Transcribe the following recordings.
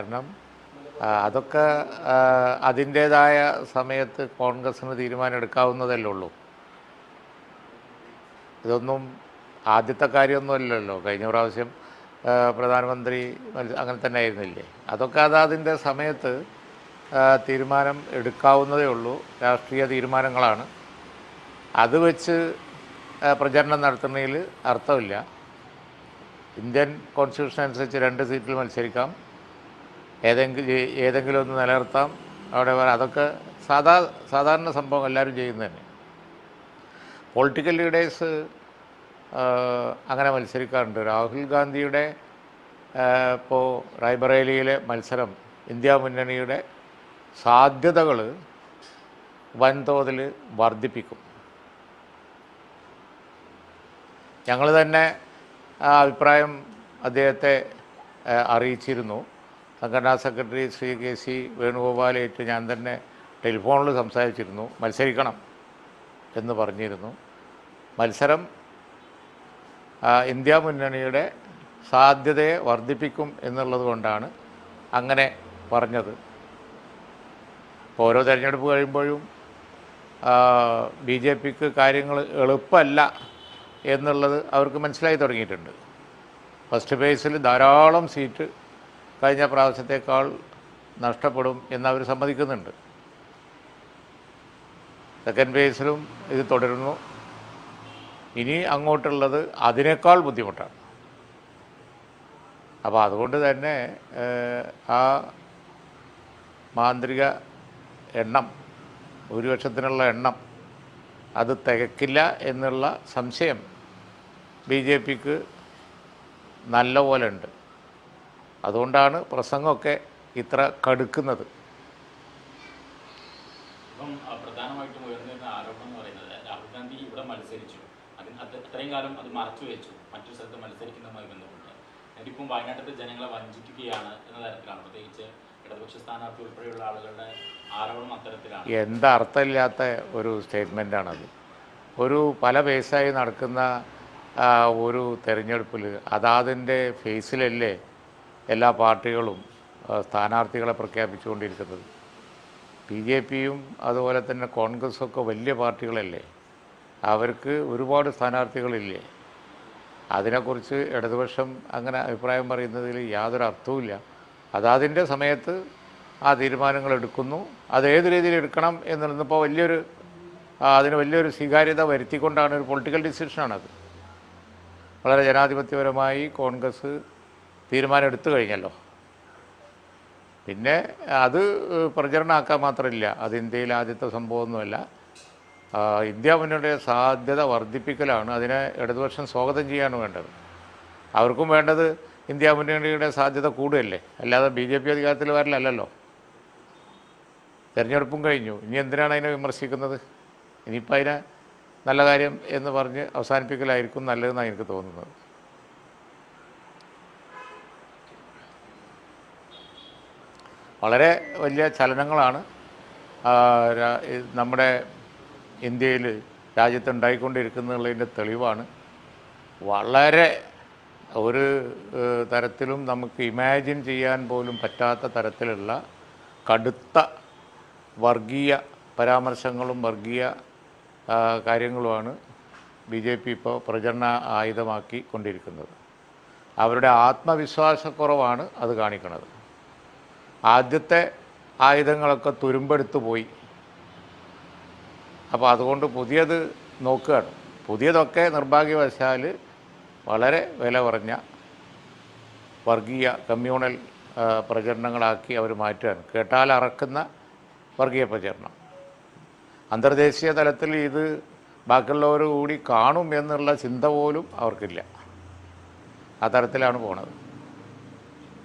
കാരണം അതൊക്കെ അതിൻ്റേതായ സമയത്ത് കോൺഗ്രസ്സിന് തീരുമാനം എടുക്കാവുന്നതല്ലേ ഉള്ളൂ. ഇതൊന്നും ആദ്യത്തെ കാര്യമൊന്നുമല്ലല്ലോ. കഴിഞ്ഞ പ്രാവശ്യം പ്രധാനമന്ത്രി അങ്ങനെ തന്നെ ആയിരുന്നില്ലേ. അതൊക്കെ അതിൻ്റെ സമയത്ത് തീരുമാനം എടുക്കാവുന്നതേ ഉള്ളൂ. രാഷ്ട്രീയ തീരുമാനങ്ങളാണ്. അത് വെച്ച് പ്രചരണം നടത്തുന്നതിൽ അർത്ഥമില്ല. ഇന്ത്യൻ കോൺസ്റ്റിറ്റ്യൂഷൻ അനുസരിച്ച് 2 സീറ്റിൽ മത്സരിക്കാം, ഏതെങ്കിലും ഒന്ന് നിലനിർത്താം. അവിടെ അതൊക്കെ സാധാരണ സംഭവം, എല്ലാവരും ചെയ്യുന്നത് തന്നെ. പൊളിറ്റിക്കൽ ലീഡേഴ്സ് അങ്ങനെ മത്സരിക്കാറുണ്ട്. രാഹുൽ ഗാന്ധിയുടെ ഇപ്പോൾ റായ്ബറേലിയിലെ മത്സരം ഇന്ത്യ മുന്നണിയുടെ സാധ്യതകൾ വൻതോതിൽ വർദ്ധിപ്പിക്കും. ഞങ്ങൾ തന്നെ ആ അഭിപ്രായം അദ്ദേഹത്തെ അറിയിച്ചിരുന്നു. സംഘടനാ സെക്രട്ടറി ശ്രീ KC വേണുഗോപാലായിട്ട് ഞാൻ തന്നെ ടെലിഫോണിൽ സംസാരിച്ചിരുന്നു. മത്സരിക്കണം എന്ന് പറഞ്ഞിരുന്നു. മത്സരം ഇന്ത്യ മുന്നണിയുടെ സാധ്യതയെ വർദ്ധിപ്പിക്കും എന്നുള്ളത് കൊണ്ടാണ് അങ്ങനെ പറഞ്ഞത്. ഇപ്പോൾ ഓരോ തെരഞ്ഞെടുപ്പ് കഴിയുമ്പോഴും BJPക്ക് കാര്യങ്ങൾ എളുപ്പമല്ല എന്നുള്ളത് അവർക്ക് മനസ്സിലായി തുടങ്ങിയിട്ടുണ്ട്. ഫസ്റ്റ് ഫേസിൽ ധാരാളം സീറ്റ് കഴിഞ്ഞ പ്രാവശ്യത്തേക്കാൾ നഷ്ടപ്പെടും എന്നവർ സമ്മതിക്കുന്നുണ്ട്. സെക്കൻഡ് ഫേസിലും ഇത് തുടരുന്നു. ഇനി അങ്ങോട്ടുള്ളത് അതിനേക്കാൾ ബുദ്ധിമുട്ടാണ്. അപ്പോൾ അതുകൊണ്ട് തന്നെ ആ മാന്ത്രിക എണ്ണം, ഭൂരിപക്ഷത്തിനുള്ള എണ്ണം അത് തികക്കില്ല എന്നുള്ള സംശയം BJPക്ക് നല്ല പോലെ ഉണ്ട്. അതുകൊണ്ടാണ് പ്രസംഗമൊക്കെ ഇത്ര കടുക്കുന്നത്. ഇപ്പം പ്രധാനമായിട്ടും ഉയർന്നിരുന്ന ആരോപണം എന്ന് പറയുന്നത് രാഹുൽ ഗാന്ധി ഇവിടെ മത്സരിച്ചു, അത്രയും കാലം അത് മറച്ചു വെച്ചു, മറ്റൊരു സ്ഥലത്ത് മത്സരിക്കുന്നതുമായി ബന്ധപ്പെട്ട് എന്നിട്ടിപ്പം വയനാട്ടിലെ ജനങ്ങളെ വഞ്ചിക്കുകയാണ് എന്ന തരത്തിലാണ്, പ്രത്യേകിച്ച് ഇടതുപക്ഷ സ്ഥാനാർത്ഥി ഉൾപ്പെടെയുള്ള ആളുകളുടെ ആരോപണം അത്തരത്തിലാണ്. എന്താ അർത്ഥമില്ലാത്ത ഒരു സ്റ്റേറ്റ്മെൻറ്റാണത്. ഒരു പല ഫേസായി നടക്കുന്ന ഒരു തെരഞ്ഞെടുപ്പിൽ അതാതിൻ്റെ ഫേസിലല്ലേ എല്ലാ പാർട്ടികളും സ്ഥാനാർത്ഥികളെ പ്രഖ്യാപിച്ചുകൊണ്ടിരിക്കുന്നത്. BJPയും അതുപോലെ തന്നെ കോൺഗ്രസ്സൊക്കെ വലിയ പാർട്ടികളല്ലേ, അവർക്ക് ഒരുപാട് സ്ഥാനാർത്ഥികളില്ലേ. അതിനെക്കുറിച്ച് ഇടതുപക്ഷം അങ്ങനെ അഭിപ്രായം പറയുന്നതിൽ യാതൊരു അർത്ഥവുമില്ല. അതാതിൻ്റെ സമയത്ത് ആ തീരുമാനങ്ങൾ എടുക്കുന്നു. അതേത് രീതിയിൽ എടുക്കണം എന്നുള്ളതിപ്പോൾ അതിന് വലിയൊരു സ്വീകാര്യത വരുത്തിക്കൊണ്ടാണ് ഒരു പൊളിറ്റിക്കൽ ഡിസിഷനാണത്. വളരെ ജനാധിപത്യപരമായി കോൺഗ്രസ് തീരുമാനം എടുത്തു കഴിഞ്ഞല്ലോ. പിന്നെ അത് പ്രചരണമാക്കാൻ മാത്രമില്ല, അത് ഇന്ത്യയിൽ ആദ്യത്തെ സംഭവമൊന്നുമല്ല. ഇന്ത്യ മുന്നണിയുടെ സാധ്യത വർദ്ധിപ്പിക്കലാണ്. അതിനെ ഇടതുപക്ഷം സ്വാഗതം ചെയ്യാണ് വേണ്ടത്. അവർക്കും വേണ്ടത് ഇന്ത്യ മുന്നണിയുടെ സാധ്യത കൂടുകയല്ലേ, അല്ലാതെ BJP അധികാരത്തിൽ വരലല്ലോ. തിരഞ്ഞെടുപ്പും കഴിഞ്ഞു, ഇനി എന്തിനാണ് അതിനെ വിമർശിക്കുന്നത്? ഇനിയിപ്പോൾ അതിനെ നല്ല കാര്യം എന്ന് പറഞ്ഞ് അവസാനിപ്പിക്കലായിരിക്കും നല്ലതെന്നാണ് എനിക്ക് തോന്നുന്നത്. വളരെ വലിയ ചലനങ്ങളാണ് നമ്മുടെ ഇന്ത്യയിൽ രാജ്യത്തുണ്ടായിക്കൊണ്ടിരിക്കുന്നതിൻ്റെ തെളിവാണ്. വളരെ ഒരു തരത്തിലും നമുക്ക് ഇമാജിൻ ചെയ്യാൻ പോലും പറ്റാത്ത തരത്തിലുള്ള കടുത്ത വർഗീയ പരാമർശങ്ങളും വർഗീയ കാര്യങ്ങളുമാണ് BJP ഇപ്പോൾ പ്രചരണ ആയുധമാക്കി കൊണ്ടിരിക്കുന്നത്. അവരുടെ ആത്മവിശ്വാസക്കുറവാണ് അത് കാണിക്കുന്നത്. ആദ്യത്തെ ആയുധങ്ങളൊക്കെ തുരുമ്പെടുത്തു പോയി. അപ്പോൾ അതുകൊണ്ട് പുതിയത് നോക്കുകയാണ്. പുതിയതൊക്കെ നിർഭാഗ്യവശാൽ വളരെ വില കുറഞ്ഞ വർഗീയ കമ്മ്യൂണൽ പ്രചരണങ്ങളാക്കി അവർ മാറ്റുകയാണ്. കേട്ടാൽ അറക്കുന്ന വർഗീയ പ്രചരണം. അന്തർദേശീയ തലത്തിൽ ഇത് ബാക്കിയുള്ളവർ കൂടി കാണും എന്നുള്ള ചിന്ത പോലും അവർക്കില്ല. ആ തരത്തിലാണ് പോണത്.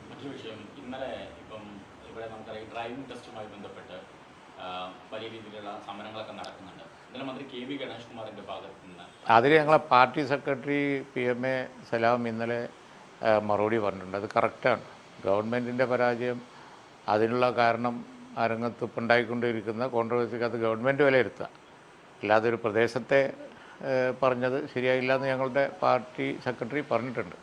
മറ്റൊരു വിഷയം, ഇന്നലെ ഇപ്പം ഇവിടെ നമുക്കറിയാം ഡ്രൈവിംഗ് ടെസ്റ്റുമായി ബന്ധപ്പെട്ട് വലിയ രീതിയിലുള്ള സമരങ്ങളൊക്കെ നടക്കുന്നുണ്ട്. ഇന്നലെ മന്ത്രി KV ഗണേഷ് കുമാറിൻ്റെ ഭാഗത്ത് നിന്ന് അതിൽ ഞങ്ങളെ പാർട്ടി സെക്രട്ടറി PMA സലാം ഇന്നലെ മറുപടി പറഞ്ഞിട്ടുണ്ട്. അത് കറക്റ്റാണ്. ഗവൺമെൻറ്റിൻ്റെ പരാജയം, അതിനുള്ള കാരണം ആ രംഗത്ത് ഇപ്പം ഉണ്ടായിക്കൊണ്ടിരിക്കുന്ന കോൺട്രവേഴ്സിക്ക് അത് ഗവൺമെൻറ് വിലയിരുത്തുക, അല്ലാതെ ഒരു പ്രദേശത്തെ പറഞ്ഞത് ശരിയായില്ല എന്ന് ഞങ്ങളുടെ പാർട്ടി സെക്രട്ടറി പറഞ്ഞിട്ടുണ്ട്.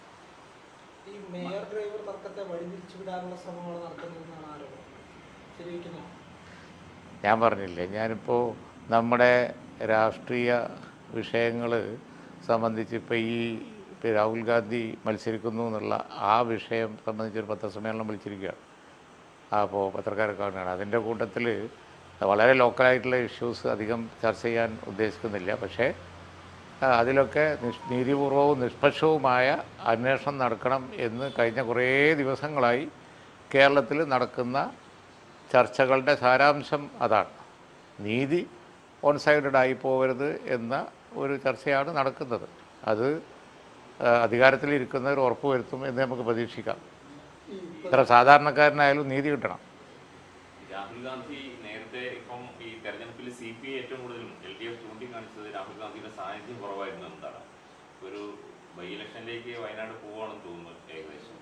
ഈ മേയർ ഡ്രൈവർ തർക്കത്തെ വഴിതിരിച്ചുവിടാനുള്ള ശ്രമങ്ങൾ നടത്തുന്നതെന്നാണ് ആരോപണം. ശരിവയ്ക്കുന്നു. ഞാൻ പറഞ്ഞില്ലേ, ഞാനിപ്പോൾ നമ്മുടെ രാഷ്ട്രീയ വിഷയങ്ങൾ സംബന്ധിച്ച് ഇപ്പോൾ ഈ രാഹുൽ ഗാന്ധി മത്സരിക്കുന്നു എന്നുള്ള ആ വിഷയം സംബന്ധിച്ചൊരു പത്രസമ്മേളനം വിളിച്ചിരിക്കുകയാണ്. അപ്പോൾ പത്രക്കാരൊക്കെ കാണുകയാണ്. അതിൻ്റെ കൂട്ടത്തിൽ വളരെ ലോക്കലായിട്ടുള്ള ഇഷ്യൂസ് അധികം ചർച്ച ചെയ്യാൻ ഉദ്ദേശിക്കുന്നില്ല. പക്ഷേ അതിലൊക്കെ നീതിപൂർവവും നിഷ്പക്ഷവുമായ അന്വേഷണം നടക്കണം എന്ന് കഴിഞ്ഞ കുറേ ദിവസങ്ങളായി കേരളത്തിൽ നടക്കുന്ന ചർച്ചകളുടെ സാരാംശം അതാണ്. നീതി ഓൺ സൈഡഡായി പോകരുത് എന്ന ഒരു ചർച്ചയാണ് നടക്കുന്നത്. അത് അധികാരത്തിലിരിക്കുന്നവർ ഉറപ്പുവരുത്തും എന്ന് നമുക്ക് പ്രതീക്ഷിക്കാം. ഇത്ര സാധാരണക്കാരനായാലും നീതി കിട്ടണം. രാഹുൽ ഗാന്ധി നേരത്തെ ഇപ്പം ഈ തെരഞ്ഞെടുപ്പിൽ CPI ഏറ്റവും കൂടുതൽ LDF ചൂണ്ടിക്കാണിച്ചത് രാഹുൽ ഗാന്ധിയുടെ സാന്നിധ്യം കുറവായിരുന്നു എന്നതാണ്. ഒരു ബൈ ഇലക്ഷനിലേക്ക് വയനാട് പോവുകയാണെന്ന് തോന്നുന്നു ഏകദേശം.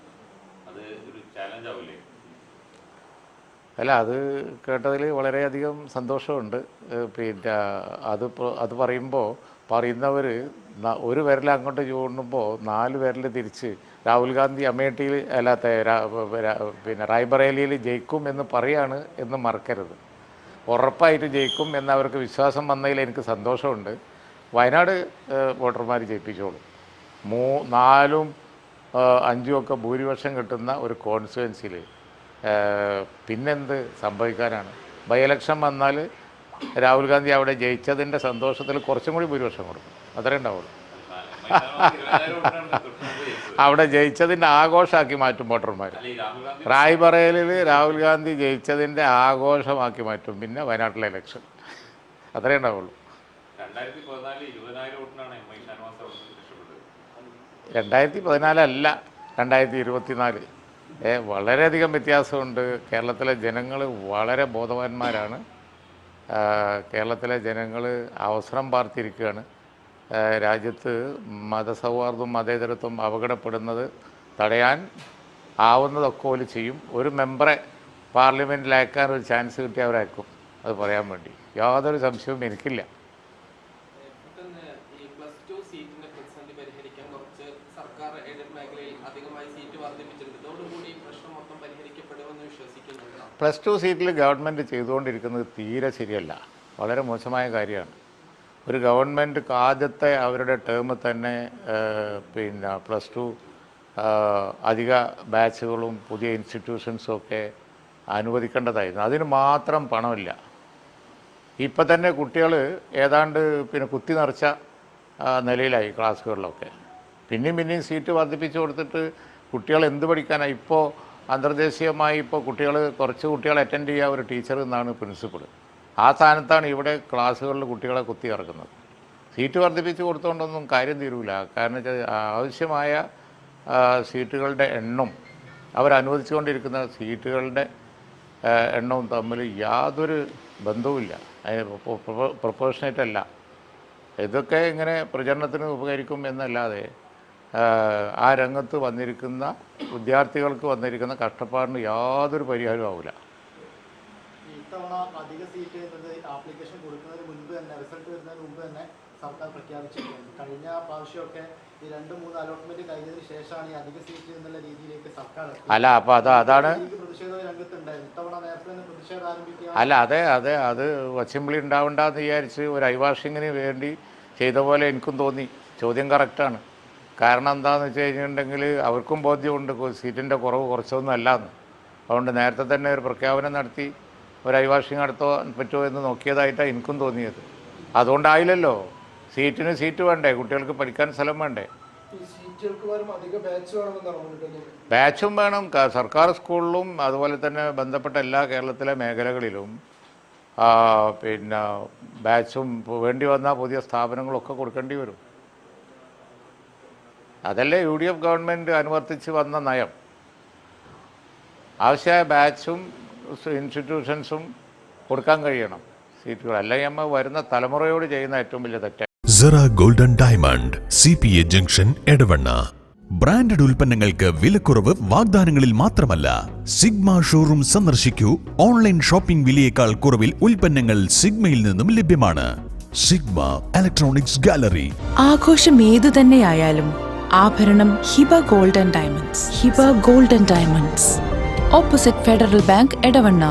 അത് ഒരു ചാലഞ്ച് ആവില്ലേ? അല്ല, അത് കേട്ടതിൽ വളരെയധികം സന്തോഷമുണ്ട്. പിന്നെ അത് പറയുന്നവർ ഒരു വിരൽ അങ്ങോട്ട് ചൂണ്ടുമ്പോൾ 4 വിരൽ തിരിച്ച് രാഹുൽ ഗാന്ധി അമേഠിയിൽ അല്ലാത്ത പിന്നെ റായ്ബറേലിയിൽ ജയിക്കും എന്ന് പറയാണ് എന്ന് മറക്കരുത്. ഉറപ്പായിട്ട് ജയിക്കും എന്നവർക്ക് വിശ്വാസം വന്നതിൽ എനിക്ക് സന്തോഷമുണ്ട്. വയനാട് വോട്ടർമാർ ജയിപ്പിച്ചോളും. 4ഉം 5ഉം ഒക്കെ ഭൂരിപക്ഷം കിട്ടുന്ന ഒരു കോൺസ്റ്റിറ്റ്യുവൻസിയിൽ പിന്നെന്ത് സംഭവിക്കാനാണ്? ബൈ ഇലക്ഷൻ വന്നാൽ രാഹുൽ ഗാന്ധി അവിടെ ജയിച്ചതിൻ്റെ സന്തോഷത്തിൽ കുറച്ചും കൂടി ഭൂരിപക്ഷം കൊടുക്കും. അത്രേ ഉണ്ടാവുള്ളൂ. അവിടെ ജയിച്ചതിൻ്റെ ആഘോഷമാക്കി മാറ്റും വോട്ടർമാർ. റായ്ബറേലിയിൽ രാഹുൽ ഗാന്ധി ജയിച്ചതിൻ്റെ ആഘോഷമാക്കി മാറ്റും പിന്നെ വയനാട്ടിലെ ഇലക്ഷൻ. അത്രേ ഉണ്ടാവുള്ളൂ. 2014 അല്ല, 2024. വളരെയധികം വ്യത്യാസമുണ്ട്. കേരളത്തിലെ ജനങ്ങൾ വളരെ ബോധവാന്മാരാണ്. കേരളത്തിലെ ജനങ്ങൾ അവസരം പാർത്തിരിക്കുകയാണ്. രാജ്യത്ത് മതസൗഹാർദ്ദവും മതേതരത്വം അപകടപ്പെടുന്നത് തടയാൻ ആവുന്നതൊക്കെ പോലും ചെയ്യും. ഒരു മെമ്പറെ പാർലമെൻറ്റിലയക്കാൻ ഒരു ചാൻസ് കിട്ടിയാൽ അവരയക്കും. അത് പറയാൻ വേണ്ടി യാതൊരു സംശയവും എനിക്കില്ല. +2 സീറ്റിൽ ഗവൺമെൻറ് ചെയ്തുകൊണ്ടിരിക്കുന്നത് തീരെ ശരിയല്ല. വളരെ മോശമായ കാര്യമാണ്. ഒരു ഗവൺമെൻറ് ആദ്യത്തെ അവരുടെ ടേമിൽ തന്നെ പിന്നെ +2 അധിക ബാച്ചുകളും പുതിയ ഇൻസ്റ്റിറ്റ്യൂഷൻസും ഒക്കെ അനുവദിക്കേണ്ടതായിരുന്നു. അതിന് മാത്രം പണമില്ല. ഇപ്പം തന്നെ കുട്ടികൾ ഏതാണ്ട് പിന്നെ കുത്തി നിറച്ച നിലയിലായി ക്ലാസ്സുകളിലൊക്കെ. പിന്നെയും സീറ്റ് വർദ്ധിപ്പിച്ചു കൊടുത്തിട്ട് കുട്ടികൾ എന്ത് പഠിക്കാനാണ്? ഇപ്പോൾ അന്തർദേശീയമായി കുറച്ച് കുട്ടികൾ അറ്റൻഡ് ചെയ്യുക ഒരു ടീച്ചർ എന്നാണ് പ്രിൻസിപ്പൾ. ആ സ്ഥാനത്താണ് ഇവിടെ ക്ലാസ്സുകളിൽ കുട്ടികളെ കുത്തി ഇറക്കുന്നത്. സീറ്റ് വർദ്ധിപ്പിച്ച് കൊടുത്തുകൊണ്ടൊന്നും കാര്യം തീരൂല. കാരണം വെച്ചാൽ ആവശ്യമായ സീറ്റുകളുടെ എണ്ണം അവരനുവദിച്ചുകൊണ്ടിരിക്കുന്ന സീറ്റുകളുടെ എണ്ണവും തമ്മിൽ യാതൊരു ബന്ധവുമില്ല. അതിന് പ്രൊപ്പോർഷനേറ്റ് അല്ല. ഇതൊക്കെ ഇങ്ങനെ പ്രചരണത്തിന് ഉപകരിക്കും എന്നല്ലാതെ ആ രംഗത്ത് വന്നിരിക്കുന്ന വിദ്യാർത്ഥികൾക്ക് വന്നിരിക്കുന്ന കഷ്ടപ്പാടിന് യാതൊരു പരിഹാരവും ആവില്ല. ഇത്തവണ അധിക സീറ്റ് എന്നത് ആപ്ലിക്കേഷൻ കൊടുക്കുന്നതിന് മുൻപ് തന്നെ, റിസൾട്ട് വരുന്നതിന് മുമ്പ് തന്നെ സർക്കാർ പ്രഖ്യാപിച്ചിട്ടുണ്ട്. കഴിഞ്ഞ പ്രാവശ്യമൊക്കെ ഈ 2-3 അലോട്ട്മെന്റ് കഴിഞ്ഞതിന് ശേഷമാണ് ഈ അധിക സീറ്റ് എന്നുള്ള രീതിയിലേക്ക് സർക്കാർ അല്ല. അപ്പോൾ അതാണ് പ്രതിഷേധ രംഗത്തുണ്ടായിരുന്നു. ഇത്തവണ നേരത്തെ തന്നെ പ്രതിഷേധം ആരംഭിക്കുക. അല്ല, അതെ അത് അസംബ്ലി ഉണ്ടാവണ്ടെന്ന് വിചാരിച്ച് ഒരു ഐവാഷിങ്ങിന് വേണ്ടി ചെയ്ത പോലെ എനിക്കും തോന്നി. ചോദ്യം കറക്റ്റാണ്. കാരണം എന്താണെന്ന് വെച്ച് കഴിഞ്ഞിട്ടുണ്ടെങ്കിൽ അവർക്കും ബോധ്യമുണ്ട് സീറ്റിൻ്റെ കുറവ് കുറച്ചൊന്നും അല്ലാന്ന്. അതുകൊണ്ട് നേരത്തെ തന്നെ ഒരു പ്രഖ്യാപനം നടത്തി ഒരു ഐവാഷിങ് നടത്താൻ പറ്റുമോ എന്ന് നോക്കിയതായിട്ടാണ് എനിക്കും തോന്നിയത്. അതുകൊണ്ടായില്ലല്ലോ. സീറ്റിന് സീറ്റ് വേണ്ടേ? കുട്ടികൾക്ക് പഠിക്കാൻ സ്ഥലം വേണ്ടേ? ബാച്ചും വേണം. സർക്കാർ സ്കൂളിലും അതുപോലെ തന്നെ ബന്ധപ്പെട്ട എല്ലാ കേരളത്തിലെ മേഖലകളിലും പിന്നെ ബാച്ചും വേണ്ടി വന്ന പുതിയ സ്ഥാപനങ്ങളൊക്കെ കൊടുക്കേണ്ടി വരും. അതല്ലേ UDF ഗവൺമെൻറ് അനുവർത്തിച്ച് വന്ന നയം. ആവശ്യമായ ബാച്ചും ഇൻസ്റ്റിറ്റ്യൂഷൻസും കൊടുക്കാൻ കഴിയണം സീറ്റുകൾ. അല്ലെങ്കിൽ നമ്മൾ വരുന്ന തലമുറയോട് ചെയ്യുന്ന ഏറ്റവും വലിയ തെറ്റ്. Sera Golden Diamond CPA junction Edavanna. Branded ഉൽപ്പന്നങ്ങൾക്ക് വിലക്കുറവ് വാഗ്ദാനങ്ങളിൽ മാത്രമല്ല, സിഗ്മ ഷോറൂം സന്ദർശിക്കൂ. ഓൺലൈൻ ഷോപ്പിംഗ് വിലയേക്കാൾ കുറവിൽ ഉൽപ്പന്നങ്ങൾ സിഗ്മയിൽ നിന്നും ലഭ്യമാണ്. Sigma Electronics Gallery. ആഘോഷം ഏതു തന്നെയായാലും ആഭരണം Hiba Gold and Diamonds. Hiba Gold and Diamonds, opposite Federal Bank, Edavanna.